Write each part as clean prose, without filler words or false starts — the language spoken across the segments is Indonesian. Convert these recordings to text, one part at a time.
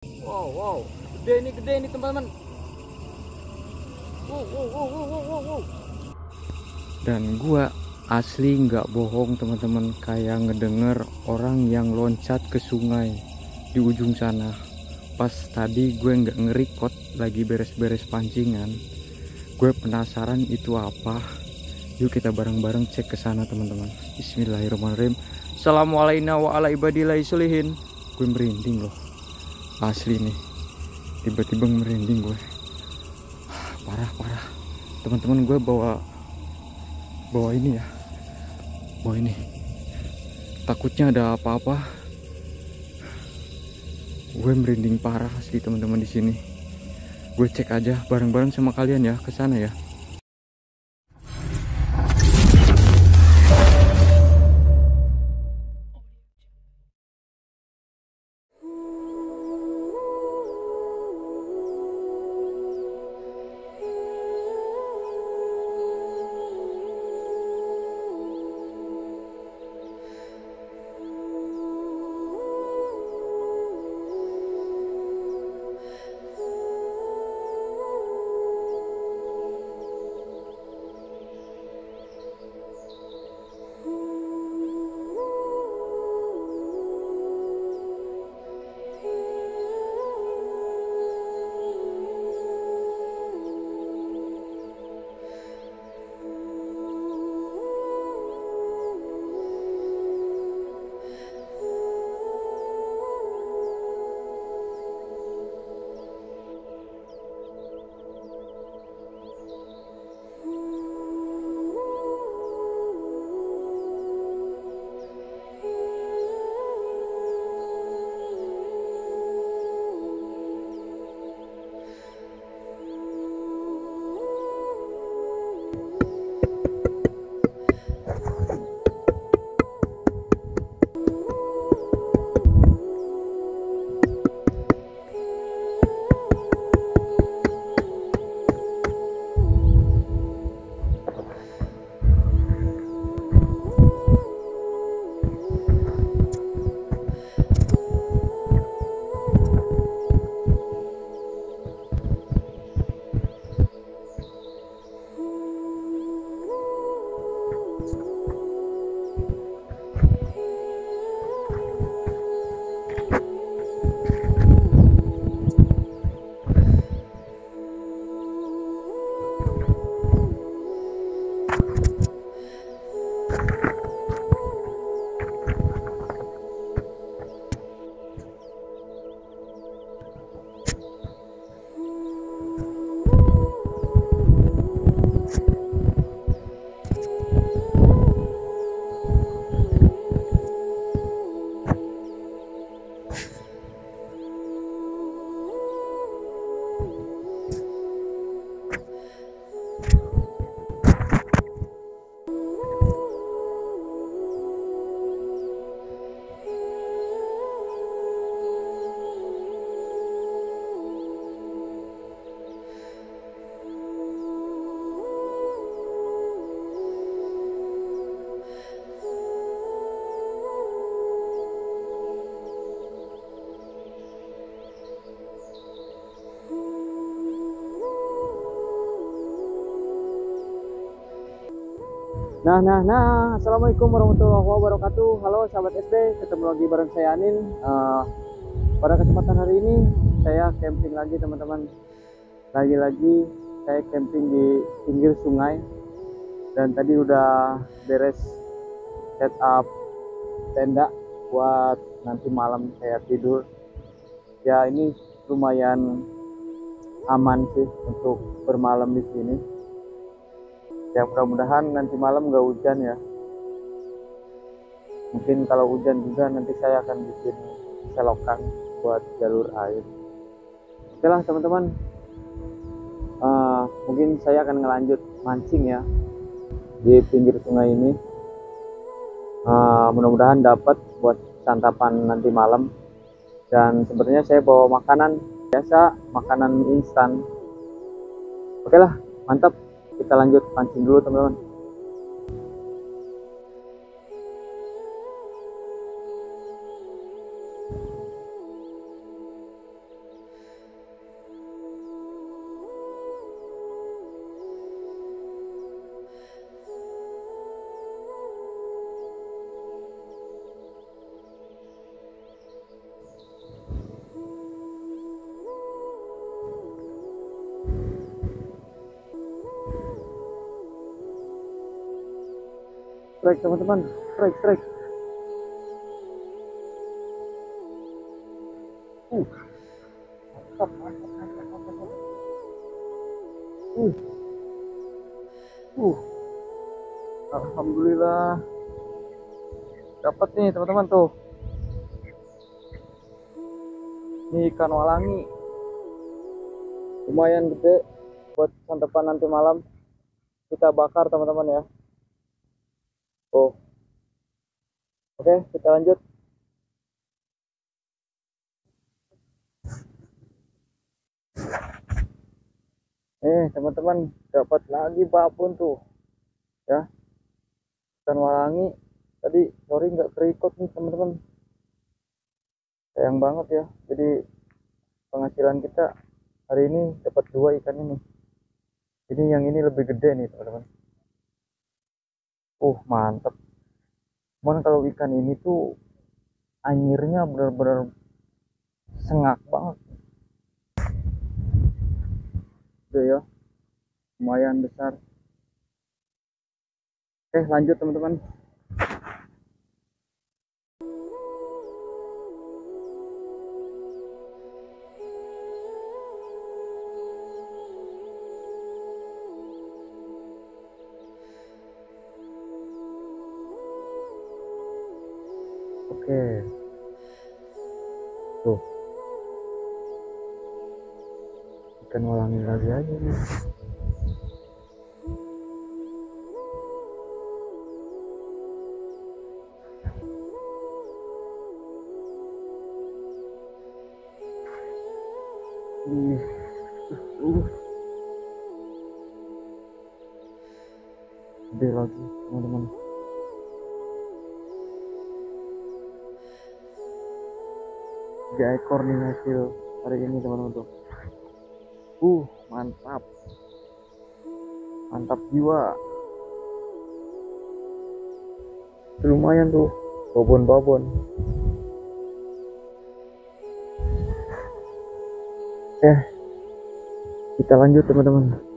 Wow, gede ini teman-teman. Wow. Dan gua asli nggak bohong teman-teman, kayak ngedenger orang yang loncat ke sungai di ujung sana. Pas tadi gue nggak nge-record, lagi beres-beres pancingan. Gue penasaran itu apa. Yuk kita bareng-bareng cek ke sana teman-teman. Bismillahirrahmanirrahim. Assalamualaikum warahmatullahi wabarakatuh. Gue merinding loh. Asli nih. Tiba-tiba merinding gue. Parah. Teman-teman, gue bawa ini ya. Bawa ini. Takutnya ada apa-apa. Gue merinding parah asli teman-teman di sini. Gue cek aja bareng-bareng sama kalian ya ke sana ya. Nah, assalamualaikum warahmatullahi wabarakatuh. Halo sahabat SD, ketemu lagi bareng saya Anin. Pada kesempatan hari ini saya camping lagi teman-teman. Lagi-lagi saya camping di pinggir sungai, dan tadi udah beres setup tenda buat nanti malam saya tidur. Ya ini lumayan aman sih untuk bermalam di sini. Ya mudah-mudahan nanti malam nggak hujan ya. Mungkin kalau hujan juga nanti saya akan bikin selokan buat jalur air. Oke lah teman-teman, mungkin saya akan ngelanjut mancing ya di pinggir sungai ini. Mudah-mudahan dapat buat santapan nanti malam. Dan sebenarnya saya bawa makanan biasa, makanan mie instan. Oke lah, mantap. Kita lanjut pancing dulu teman-teman. Strike teman-teman, strike, strike. Mantap, mantap, mantap, mantap, mantap. Uh, uh. Alhamdulillah dapat nih teman-teman tuh. Ini ikan walangi, lumayan gede buat santapan nanti malam. Kita bakar teman-teman ya. Oh, oke, kita lanjut. Teman-teman, dapat lagi babon tuh ya, ikan walangi. Tadi sorry nggak kerikut nih teman-teman, sayang banget ya. Jadi penghasilan kita hari ini dapat 2 ikan ini. Ini yang ini lebih gede nih teman-teman. Mantap. Cuman kalau ikan ini tuh anyirnya benar-benar sengak banget. Udah ya, lumayan besar. Oke, lanjut teman-teman. Oke, tuh ikan walangi lagi aja nih. Gede lagi teman-teman. Tiga ekor nih hasil hari ini teman-teman tuh. Mantap, mantap jiwa. Lumayan tuh babon-babon. Kita lanjut teman-teman.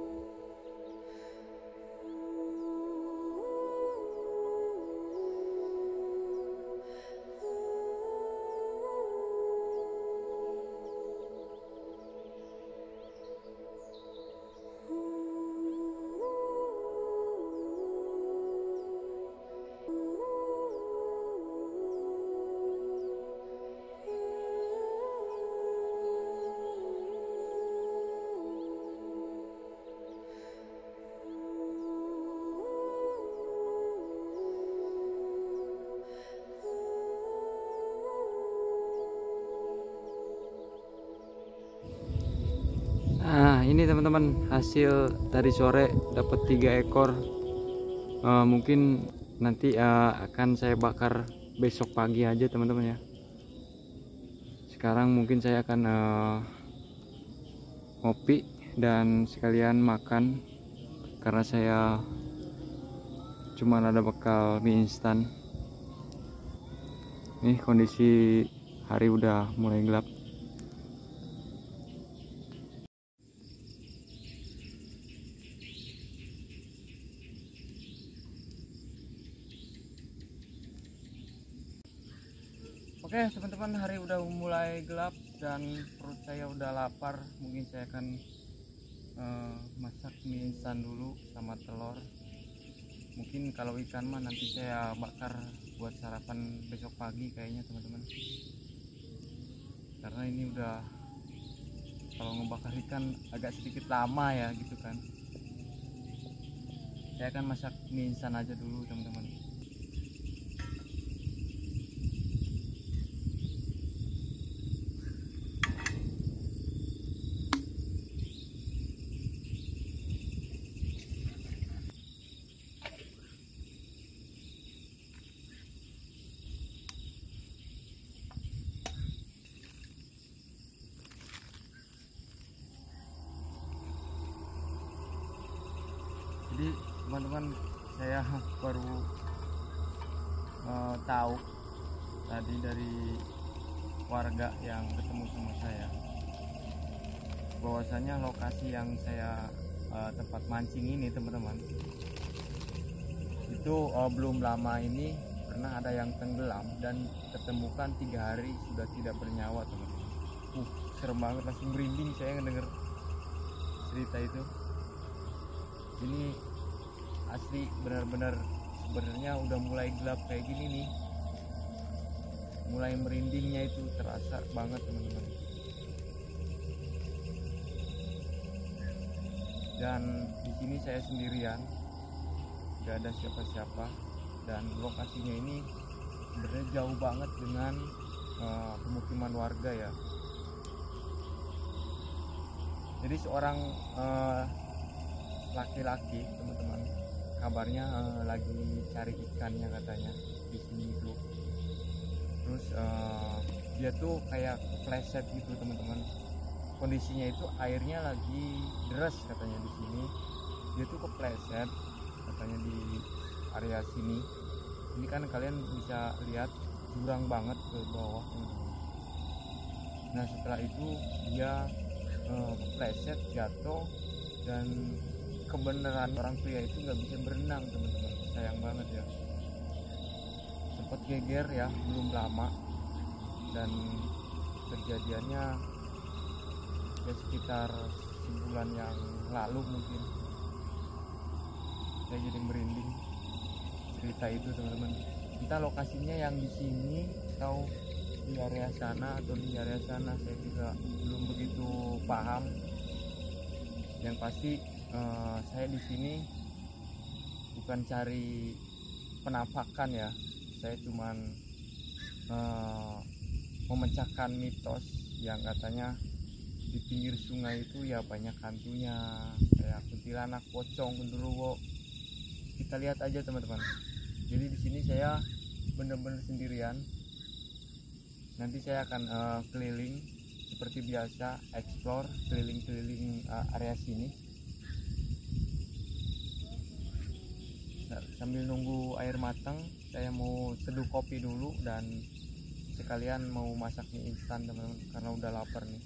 Nah, ini teman-teman hasil tadi sore, dapat 3 ekor. Mungkin nanti akan saya bakar besok pagi aja teman-teman ya. Sekarang mungkin saya akan ngopi dan sekalian makan, karena saya cuma ada bekal mie instan. Nih kondisi hari udah mulai gelap. Oke teman-teman, hari udah mulai gelap dan perut saya udah lapar. Mungkin saya akan masak mie instan dulu sama telur. Mungkin kalau ikan mah nanti saya bakar buat sarapan besok pagi kayaknya teman-teman. Karena ini udah, kalau ngebakar ikan agak sedikit lama ya gitu kan. Saya akan masak mie instan aja dulu teman-teman. Jadi teman-teman, saya baru tahu tadi dari warga yang ketemu sama saya, bahwasanya lokasi yang saya tempat mancing ini teman-teman, itu belum lama ini pernah ada yang tenggelam dan ketemukan 3 hari sudah tidak bernyawa teman-teman. Serem banget, langsung merinding saya ngedenger cerita itu. Ini asli benar-benar, sebenarnya udah mulai gelap kayak gini nih, mulai merindingnya itu terasa banget teman-teman. Dan di sini saya sendirian, nggak ada siapa-siapa, dan lokasinya ini sebenarnya jauh banget dengan pemukiman warga ya. Jadi seorang laki-laki teman-teman, kabarnya lagi cari ikannya katanya di sini itu. Terus dia tuh kayak kepleset gitu teman-teman. Kondisinya itu airnya lagi deras katanya di sini. Dia tuh kepleset katanya di area sini. Ini kan kalian bisa lihat jurang banget ke bawah teman-teman. Nah setelah itu dia kepleset, jatuh, dan kebenaran orang pria itu nggak bisa berenang teman-teman. Sayang banget ya, sempat geger ya belum lama, dan kejadiannya ya sekitar sebulan yang lalu mungkin. Saya jadi merinding cerita itu teman-teman. Entah lokasinya yang di sini atau di area sana atau di area sana, saya juga belum begitu paham. Yang pasti saya di sini bukan cari penampakan ya, saya cuman memecahkan mitos yang katanya di pinggir sungai itu ya banyak hantunya, kayak kuntilanak, pocong, genderuwo. Kita lihat aja teman-teman. Jadi di sini saya benar-benar sendirian. Nanti saya akan keliling seperti biasa, explore keliling-keliling area sini. Sambil nunggu air matang, saya mau seduh kopi dulu dan sekalian mau masak mie instan teman-teman, karena udah lapar nih.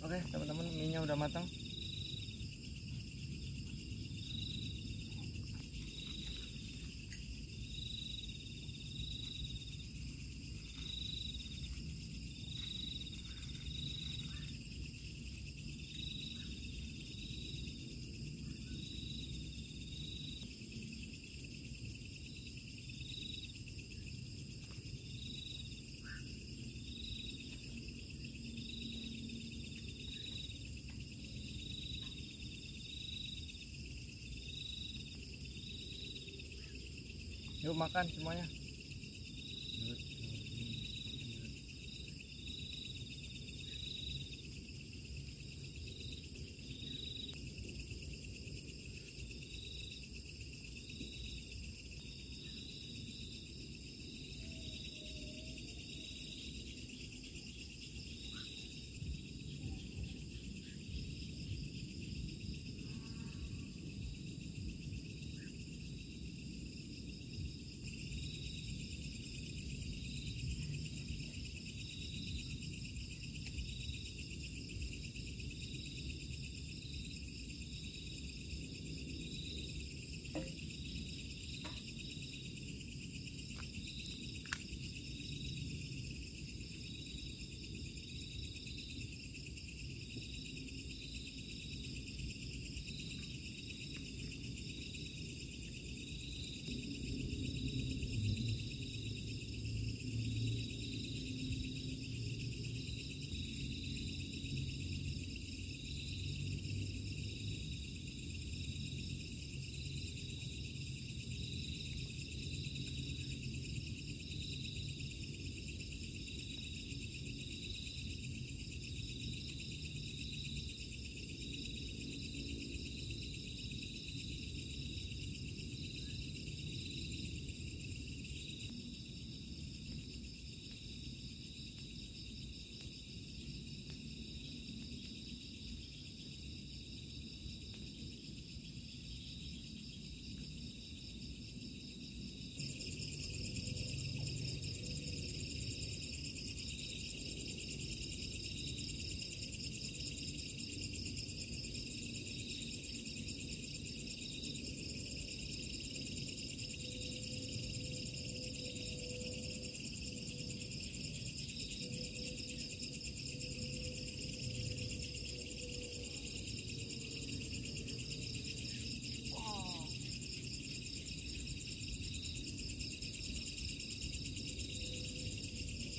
Oke teman-teman, mie-nya udah matang. Yuk makan semuanya.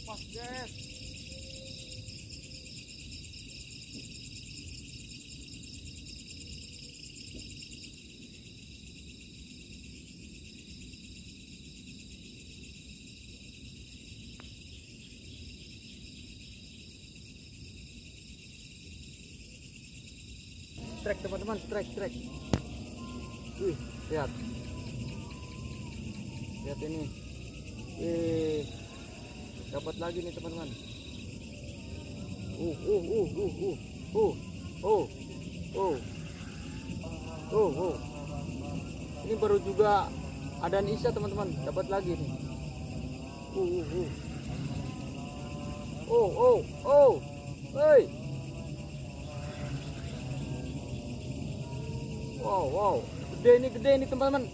Pas guys. Strike teman-teman, strike. Wih, lihat. Lihat ini. Wih. Dapat lagi nih teman-teman. Ini baru juga ada Isya teman-teman, dapat lagi nih. Hey. Wow. Gede ini teman-teman.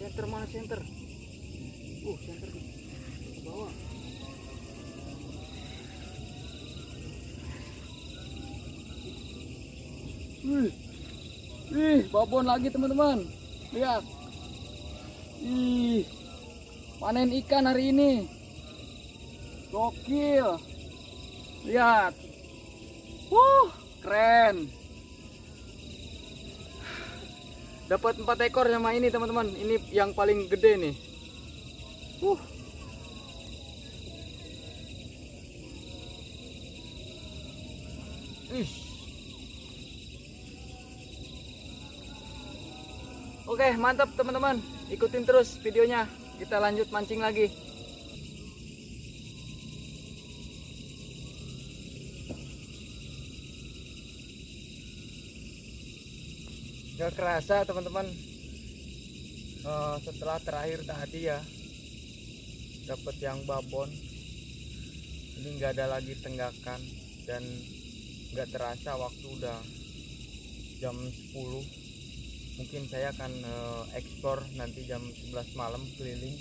Center mana center? Center di bawah. Babon lagi teman-teman. Lihat. Panen ikan hari ini. Gokil. Lihat. Keren. Dapat 4 ekor sama ini teman-teman. Ini yang paling gede nih. Oke, mantap teman-teman. Ikutin terus videonya. Kita lanjut mancing lagi. Gak kerasa teman-teman, setelah terakhir tadi ya dapat yang babon, ini nggak ada lagi tenggakan dan nggak terasa waktu udah jam 10. Mungkin saya akan explore nanti jam 11 malam keliling.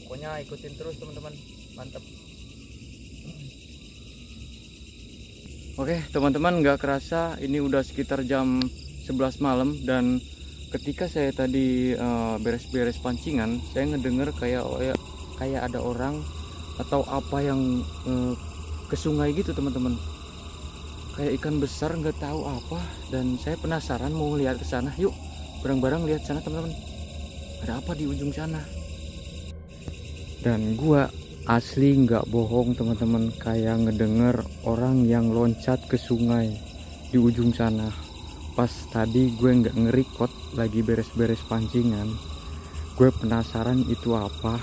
Pokoknya ikutin terus teman-teman, mantap. Oke teman-teman, nggak kerasa ini udah sekitar jam 11 malam, dan ketika saya tadi beres-beres pancingan, saya ngedenger kayak ada orang atau apa yang ke sungai gitu teman-teman, kayak ikan besar, nggak tahu apa, dan saya penasaran mau lihat ke sana. Yuk bareng-bareng lihat sana teman-teman, ada apa di ujung sana. Dan gua asli nggak bohong teman-teman, kayak ngedenger orang yang loncat ke sungai di ujung sana. Pas tadi gue nggak nge-record, lagi beres-beres pancingan, gue penasaran itu apa.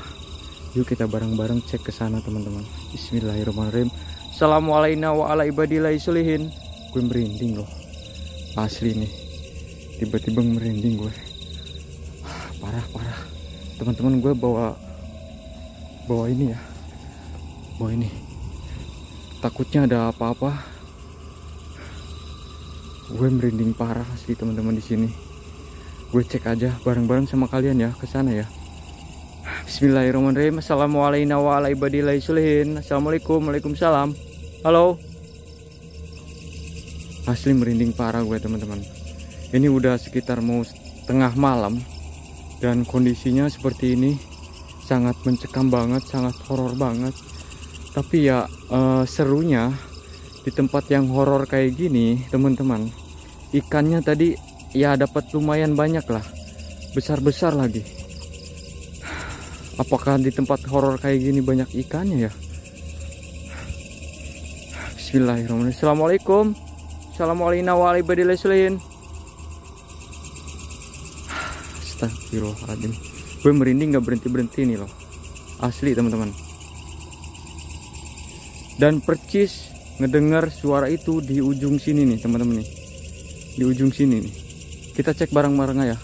Yuk kita bareng-bareng cek ke sana teman-teman. Bismillahirrahmanirrahim. Assalamualaikum warahmatullahi wabarakatuh. Gue merinding loh, asli nih, tiba-tiba merinding gue. Parah teman-teman. Gue bawa ini ya, bawa ini, takutnya ada apa-apa. Gue merinding parah sih teman-teman di sini. Gue cek aja bareng-bareng sama kalian ya ke sana ya. Bismillahirrahmanirrahim. Assalamualaikum warahmatullahi wabarakatuh. Assalamualaikum, waalaikumsalam. Halo. Asli merinding parah gue teman-teman. Ini udah sekitar mau tengah malam dan kondisinya seperti ini, sangat mencekam banget, sangat horor banget. Tapi ya serunya di tempat yang horor kayak gini teman-teman, ikannya tadi ya dapat lumayan banyak lah, besar-besar lagi. Apakah di tempat horor kayak gini banyak ikannya ya? Bismillahirrahmanirrahim. Assalamualaikum. Assalamualaikum warahmatullahi wabarakatuh. Astagfirullahaladzim. Gue merinding gak berhenti-berhenti nih loh, asli teman-teman. Dan percis ngedengar suara itu di ujung sini nih teman-teman nih, di ujung sini nih. Kita cek bareng-bareng ya.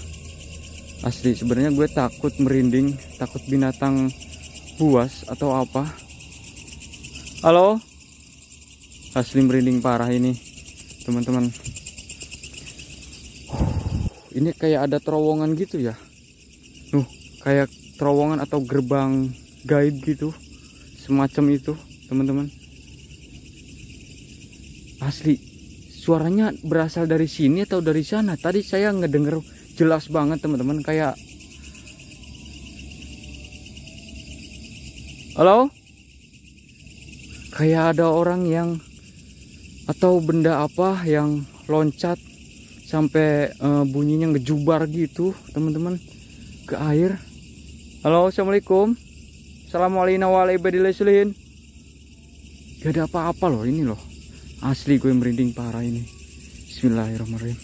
Asli sebenarnya gue takut merinding, takut binatang buas atau apa. Halo. Asli merinding parah ini teman-teman. Ini kayak ada terowongan gitu ya. Kayak terowongan atau gerbang gaib gitu, semacam itu teman-teman. Asli suaranya berasal dari sini atau dari sana. Tadi saya ngedenger jelas banget teman-teman, kayak halo, kayak ada orang yang atau benda apa yang loncat sampai bunyinya ngejubar gitu teman-teman ke air. Halo, assalamualaikum. Assalamualaikum warahmatullahi wabarakatuh. Gak ada apa-apa loh ini loh, asli gue merinding parah ini. Bismillahirrahmanirrahim.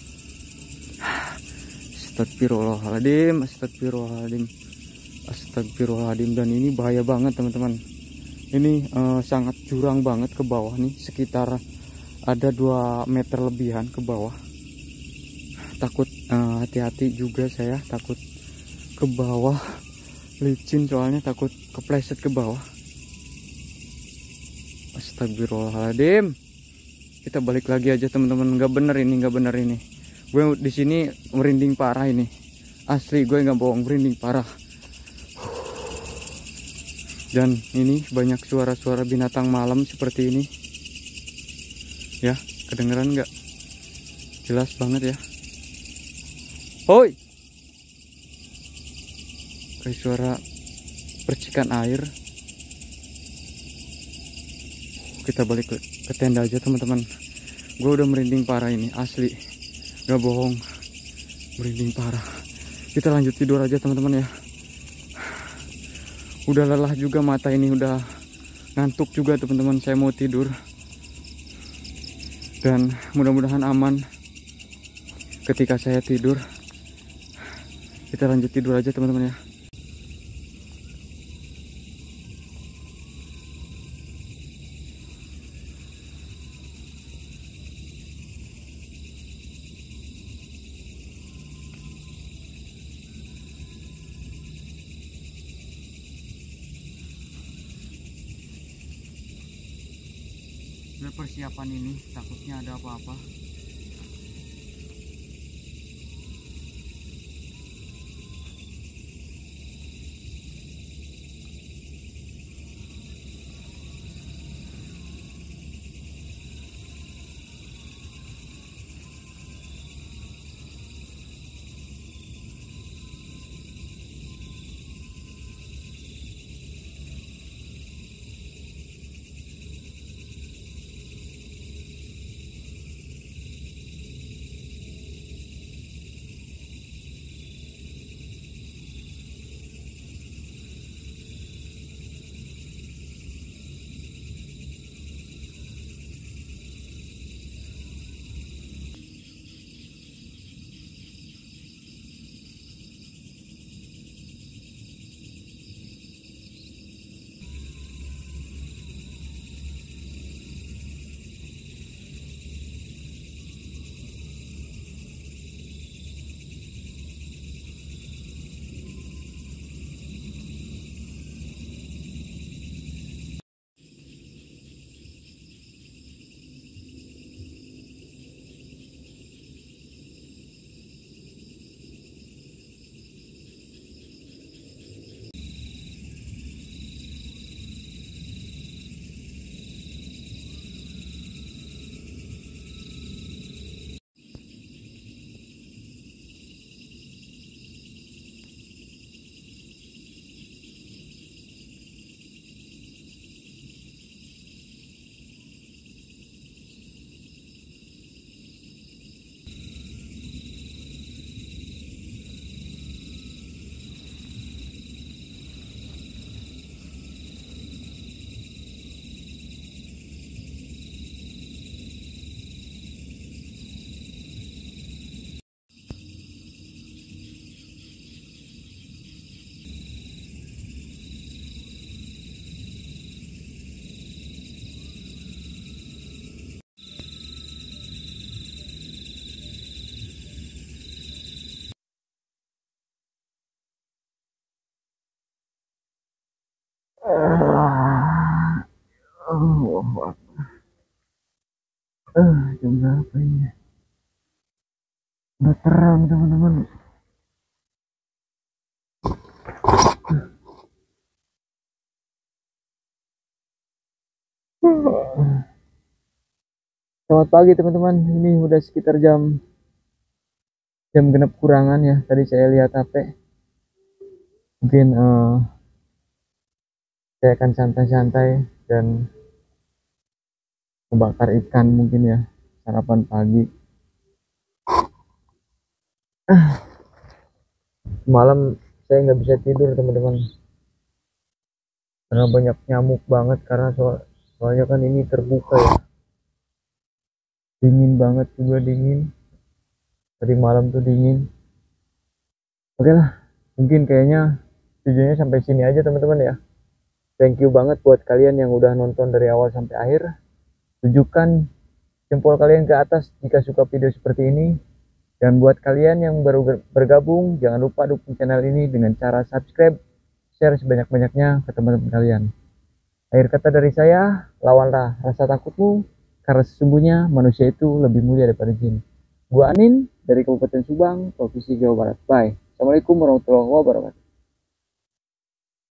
Astagfirullahaladzim, astagfirullahaladzim, astagfirullahaladzim. Dan ini bahaya banget teman-teman. Ini sangat jurang banget ke bawah nih, sekitar ada 2 meter lebihan ke bawah. Takut, hati-hati juga saya, takut ke bawah, licin soalnya, takut kepleset ke bawah. Astagfirullahaladzim. Kita balik lagi aja teman-teman. Nggak bener ini, nggak bener ini. Gue di sini merinding parah ini. Asli gue nggak bohong, merinding parah. Dan ini banyak suara-suara binatang malam seperti ini. Ya, kedengeran nggak? Jelas banget ya. Hoi. Kayak suara percikan air. Kita balik ke tenda aja teman-teman. Gue udah merinding parah ini, asli gak bohong, merinding parah. Kita lanjut tidur aja teman-teman ya. Udah lelah juga mata ini, udah ngantuk juga teman-teman. Saya mau tidur dan mudah-mudahan aman ketika saya tidur. Kita lanjut tidur aja teman-teman ya. persiapan ini, takutnya ada apa-apa. Jam berapa ini? Udah terang teman-teman. Selamat pagi teman-teman. Ini udah sekitar jam genap kurangan ya. Tadi saya lihat HP. Mungkin saya akan santai-santai dan membakar ikan mungkin ya, sarapan pagi. Malam saya nggak bisa tidur teman-teman, karena banyak nyamuk banget, karena soalnya kan ini terbuka ya, dingin banget juga, dingin tadi malam tuh dingin. Oke lah, mungkin kayaknya videonya sampai sini aja teman-teman ya. Thank you banget buat kalian yang udah nonton dari awal sampai akhir. Tunjukkan jempol kalian ke atas jika suka video seperti ini. Dan buat kalian yang baru bergabung, jangan lupa dukung channel ini dengan cara subscribe, share sebanyak-banyaknya ke teman-teman kalian. Akhir kata dari saya, lawanlah rasa takutmu, karena sesungguhnya manusia itu lebih mulia daripada jin. Gua Anin dari Kabupaten Subang, Provinsi Jawa Barat. Bye. Assalamualaikum warahmatullahi wabarakatuh.